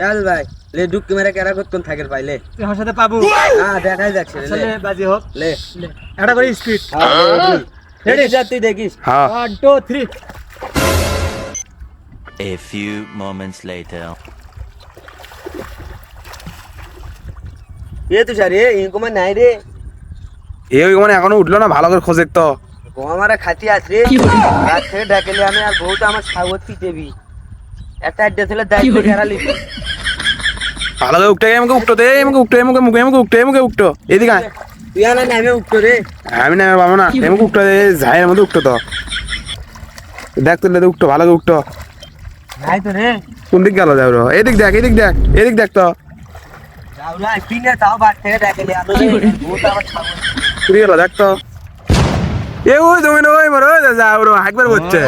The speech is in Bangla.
চল ভাই লে ডুবকি মেরে কেরা কতক্ষণ থাকের পাইলে তুই আমার সাথে পাবো হ্যাঁ দেখাই যাচ্ছে লে চলে বাজি হোক লে এটা করে স্পিড রেডি যা তুই দেখিস হ্যাঁ 1 2 3 A few moments later. এ তুষার রে ইনকমা নাই রে এই মানে এখনো উঠলো না ভালো করে খোঁজে তো ও আমারে খাতি আছে রাত থেকে ডাকেলে আমি আর বহুত আমার সাগর দেবি একটা আড্ডা ছিল দায়িত্ব কেরালি ভালো করে উঠতে আমাকে উঠতো দে আমাকে উঠতো আমাকে মুখে আমাকে উঠতো আমাকে উঠতো এদিকে আয়। তুই না নামে উঠতো রে আমি না পাবো না আমাকে উঠতো ঝাইয়ের মধ্যে উঠতো তো দেখ তো উঠতো ভালো করে উঠতো নাই তো রে কোন দিক গেল যাও এদিক দেখ এদিক দেখ তো যাওলা কিনে তাও বাদ থেকে ডাকেলে আমি বহুত আমার সাগর চুরি গেল দেখ তো এ ওই তুমি ওই মরো যাও একবার হচ্ছে